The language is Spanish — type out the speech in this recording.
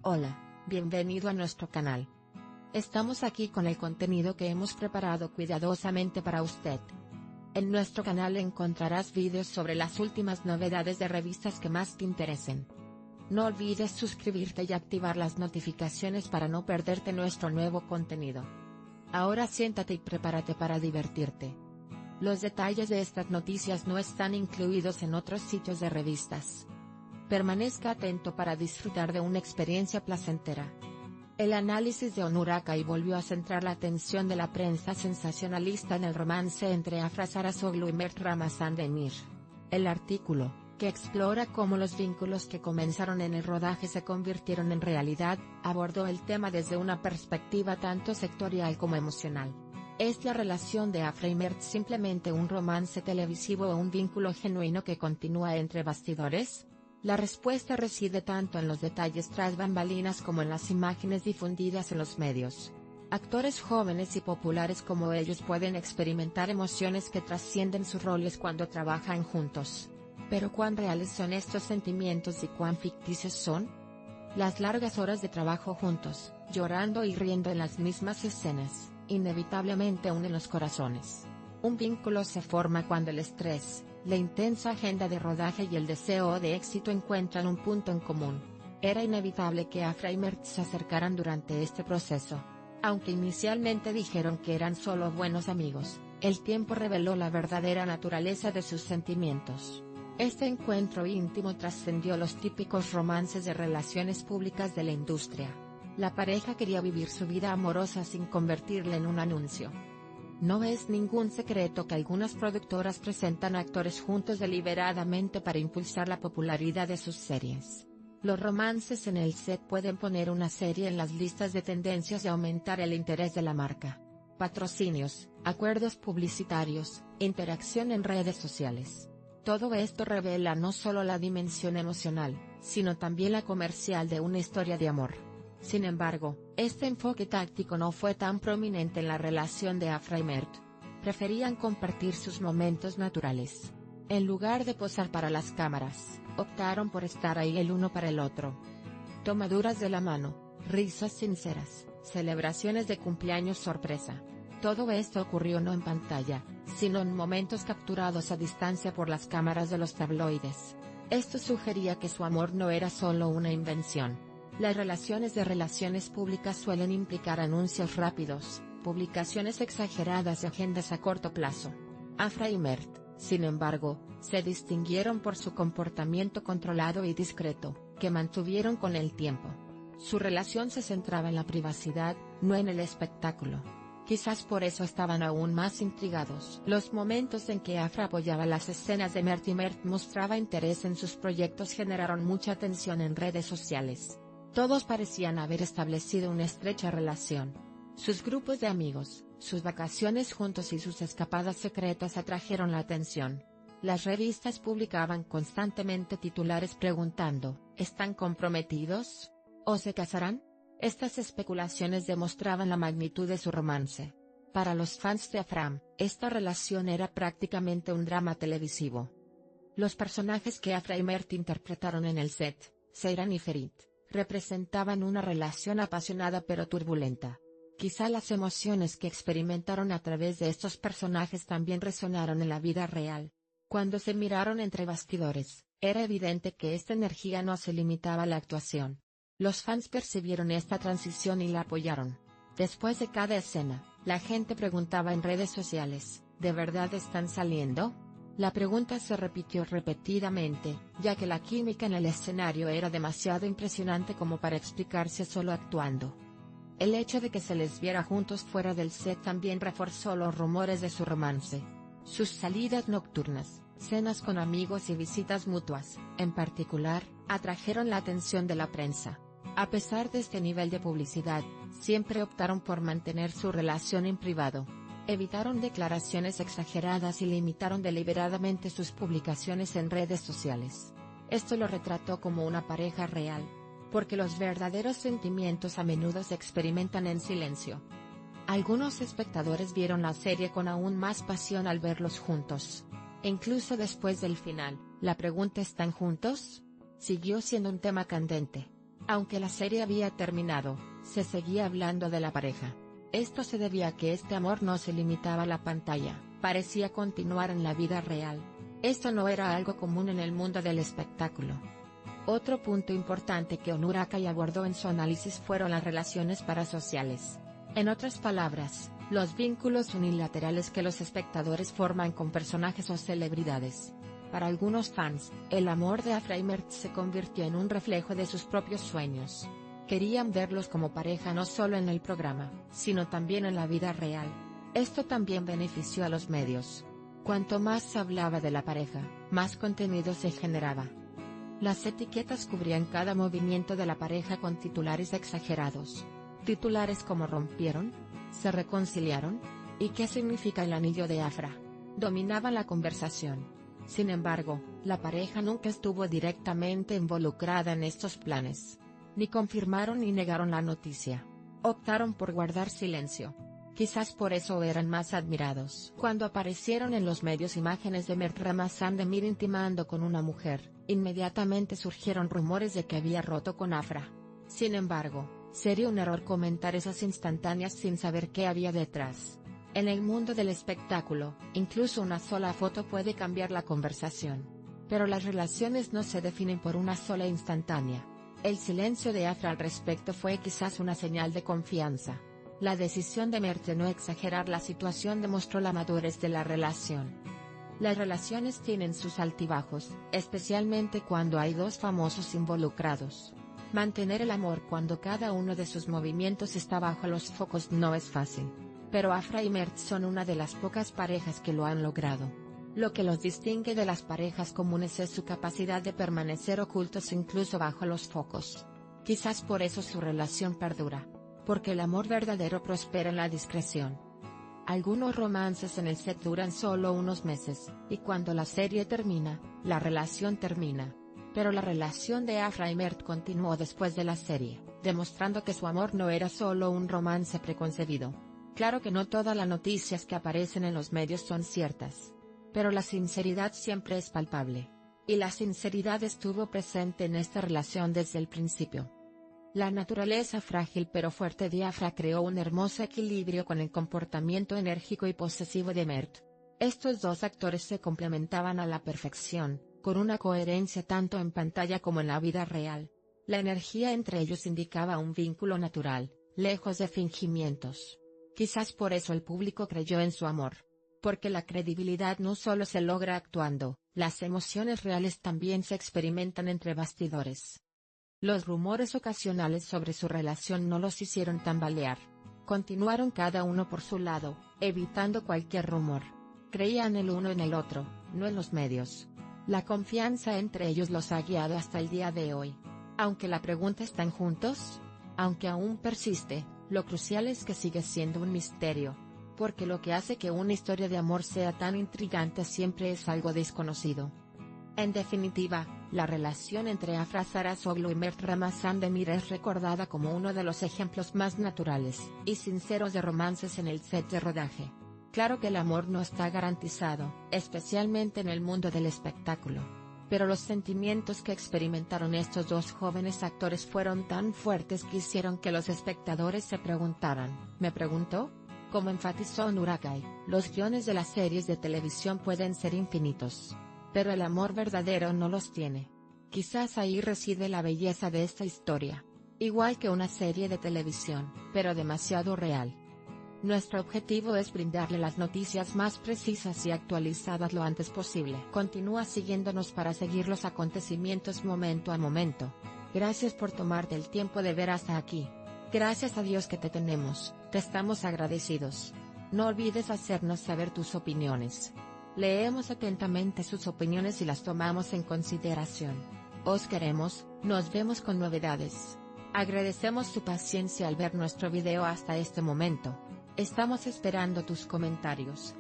Hola, bienvenido a nuestro canal. Estamos aquí con el contenido que hemos preparado cuidadosamente para usted. En nuestro canal encontrarás vídeos sobre las últimas novedades de revistas que más te interesen. No olvides suscribirte y activar las notificaciones para no perderte nuestro nuevo contenido. Ahora siéntate y prepárate para divertirte. Los detalles de estas noticias no están incluidos en otros sitios de revistas. Permanezca atento para disfrutar de una experiencia placentera. El análisis de Onur Akay volvió a centrar la atención de la prensa sensacionalista en el romance entre Afra Sarasoglu y Mert Ramazan Demir. El artículo, que explora cómo los vínculos que comenzaron en el rodaje se convirtieron en realidad, abordó el tema desde una perspectiva tanto sectorial como emocional. ¿Es la relación de Afra y Mert simplemente un romance televisivo o un vínculo genuino que continúa entre bastidores? La respuesta reside tanto en los detalles tras bambalinas como en las imágenes difundidas en los medios. Actores jóvenes y populares como ellos pueden experimentar emociones que trascienden sus roles cuando trabajan juntos. Pero ¿cuán reales son estos sentimientos y cuán ficticios son? Las largas horas de trabajo juntos, llorando y riendo en las mismas escenas, inevitablemente unen los corazones. Un vínculo se forma cuando el estrés, la intensa agenda de rodaje y el deseo de éxito encuentran un punto en común. Era inevitable que Afra y Mert se acercaran durante este proceso. Aunque inicialmente dijeron que eran solo buenos amigos, el tiempo reveló la verdadera naturaleza de sus sentimientos. Este encuentro íntimo trascendió los típicos romances de relaciones públicas de la industria. La pareja quería vivir su vida amorosa sin convertirla en un anuncio. No es ningún secreto que algunas productoras presentan actores juntos deliberadamente para impulsar la popularidad de sus series. Los romances en el set pueden poner una serie en las listas de tendencias y aumentar el interés de la marca. Patrocinios, acuerdos publicitarios, interacción en redes sociales. Todo esto revela no solo la dimensión emocional, sino también la comercial de una historia de amor. Sin embargo, este enfoque táctico no fue tan prominente en la relación de Afra y Mert. Preferían compartir sus momentos naturales. En lugar de posar para las cámaras, optaron por estar ahí el uno para el otro. Tomaduras de la mano, risas sinceras, celebraciones de cumpleaños sorpresa. Todo esto ocurrió no en pantalla, sino en momentos capturados a distancia por las cámaras de los tabloides. Esto sugería que su amor no era solo una invención. Las relaciones públicas suelen implicar anuncios rápidos, publicaciones exageradas y agendas a corto plazo. Afra y Mert, sin embargo, se distinguieron por su comportamiento controlado y discreto, que mantuvieron con el tiempo. Su relación se centraba en la privacidad, no en el espectáculo. Quizás por eso estaban aún más intrigados. Los momentos en que Afra apoyaba las escenas de Mert y Mert mostraba interés en sus proyectos generaron mucha atención en redes sociales. Todos parecían haber establecido una estrecha relación. Sus grupos de amigos, sus vacaciones juntos y sus escapadas secretas atrajeron la atención. Las revistas publicaban constantemente titulares preguntando, ¿están comprometidos? ¿O se casarán? Estas especulaciones demostraban la magnitud de su romance. Para los fans de Afram, esta relación era prácticamente un drama televisivo. Los personajes que Afra y Mert interpretaron en el set, Seyran y Ferit, representaban una relación apasionada pero turbulenta. Quizá las emociones que experimentaron a través de estos personajes también resonaron en la vida real. Cuando se miraron entre bastidores, era evidente que esta energía no se limitaba a la actuación. Los fans percibieron esta transición y la apoyaron. Después de cada escena, la gente preguntaba en redes sociales, ¿de verdad están saliendo? La pregunta se repitió repetidamente, ya que la química en el escenario era demasiado impresionante como para explicarse solo actuando. El hecho de que se les viera juntos fuera del set también reforzó los rumores de su romance. Sus salidas nocturnas, cenas con amigos y visitas mutuas, en particular, atrajeron la atención de la prensa. A pesar de este nivel de publicidad, siempre optaron por mantener su relación en privado. Evitaron declaraciones exageradas y limitaron deliberadamente sus publicaciones en redes sociales. Esto lo retrató como una pareja real, porque los verdaderos sentimientos a menudo se experimentan en silencio. Algunos espectadores vieron la serie con aún más pasión al verlos juntos. E incluso después del final, la pregunta ¿están juntos? Siguió siendo un tema candente. Aunque la serie había terminado, se seguía hablando de la pareja. Esto se debía a que este amor no se limitaba a la pantalla, parecía continuar en la vida real. Esto no era algo común en el mundo del espectáculo. Otro punto importante que Onur Akay abordó en su análisis fueron las relaciones parasociales. En otras palabras, los vínculos unilaterales que los espectadores forman con personajes o celebridades. Para algunos fans, el amor de Afra y Mert se convirtió en un reflejo de sus propios sueños. Querían verlos como pareja no solo en el programa, sino también en la vida real. Esto también benefició a los medios. Cuanto más se hablaba de la pareja, más contenido se generaba. Las etiquetas cubrían cada movimiento de la pareja con titulares exagerados. Titulares como ¿rompieron? ¿Se reconciliaron? ¿Y qué significa el anillo de Afra? Dominaban la conversación. Sin embargo, la pareja nunca estuvo directamente involucrada en estos planes. Ni confirmaron ni negaron la noticia. Optaron por guardar silencio. Quizás por eso eran más admirados. Cuando aparecieron en los medios imágenes de Mert Ramazandemir intimando con una mujer, inmediatamente surgieron rumores de que había roto con Afra. Sin embargo, sería un error comentar esas instantáneas sin saber qué había detrás. En el mundo del espectáculo, incluso una sola foto puede cambiar la conversación. Pero las relaciones no se definen por una sola instantánea. El silencio de Afra al respecto fue quizás una señal de confianza. La decisión de Mert de no exagerar la situación demostró la madurez de la relación. Las relaciones tienen sus altibajos, especialmente cuando hay dos famosos involucrados. Mantener el amor cuando cada uno de sus movimientos está bajo los focos no es fácil. Pero Afra y Mert son una de las pocas parejas que lo han logrado. Lo que los distingue de las parejas comunes es su capacidad de permanecer ocultos incluso bajo los focos. Quizás por eso su relación perdura. Porque el amor verdadero prospera en la discreción. Algunos romances en el set duran solo unos meses, y cuando la serie termina, la relación termina. Pero la relación de Afra y Mert continuó después de la serie, demostrando que su amor no era solo un romance preconcebido. Claro que no todas las noticias que aparecen en los medios son ciertas. Pero la sinceridad siempre es palpable. Y la sinceridad estuvo presente en esta relación desde el principio. La naturaleza frágil pero fuerte de Afra creó un hermoso equilibrio con el comportamiento enérgico y posesivo de Mert. Estos dos actores se complementaban a la perfección, con una coherencia tanto en pantalla como en la vida real. La energía entre ellos indicaba un vínculo natural, lejos de fingimientos. Quizás por eso el público creyó en su amor. Porque la credibilidad no solo se logra actuando, las emociones reales también se experimentan entre bastidores. Los rumores ocasionales sobre su relación no los hicieron tambalear. Continuaron cada uno por su lado, evitando cualquier rumor. Creían el uno en el otro, no en los medios. La confianza entre ellos los ha guiado hasta el día de hoy. Aunque la pregunta ¿están juntos? Aunque aún persiste, lo crucial es que sigue siendo un misterio. Porque lo que hace que una historia de amor sea tan intrigante siempre es algo desconocido. En definitiva, la relación entre Afra Sarasoglu y Mert Ramazandemir es recordada como uno de los ejemplos más naturales y sinceros de romances en el set de rodaje. Claro que el amor no está garantizado, especialmente en el mundo del espectáculo. Pero los sentimientos que experimentaron estos dos jóvenes actores fueron tan fuertes que hicieron que los espectadores se preguntaran, ¿me preguntó? Como enfatizó Onur Akay, los guiones de las series de televisión pueden ser infinitos. Pero el amor verdadero no los tiene. Quizás ahí reside la belleza de esta historia. Igual que una serie de televisión, pero demasiado real. Nuestro objetivo es brindarle las noticias más precisas y actualizadas lo antes posible. Continúa siguiéndonos para seguir los acontecimientos momento a momento. Gracias por tomarte el tiempo de ver hasta aquí. Gracias a Dios que te tenemos, te estamos agradecidos. No olvides hacernos saber tus opiniones. Leemos atentamente sus opiniones y las tomamos en consideración. Os queremos, nos vemos con novedades. Agradecemos su paciencia al ver nuestro video hasta este momento. Estamos esperando tus comentarios.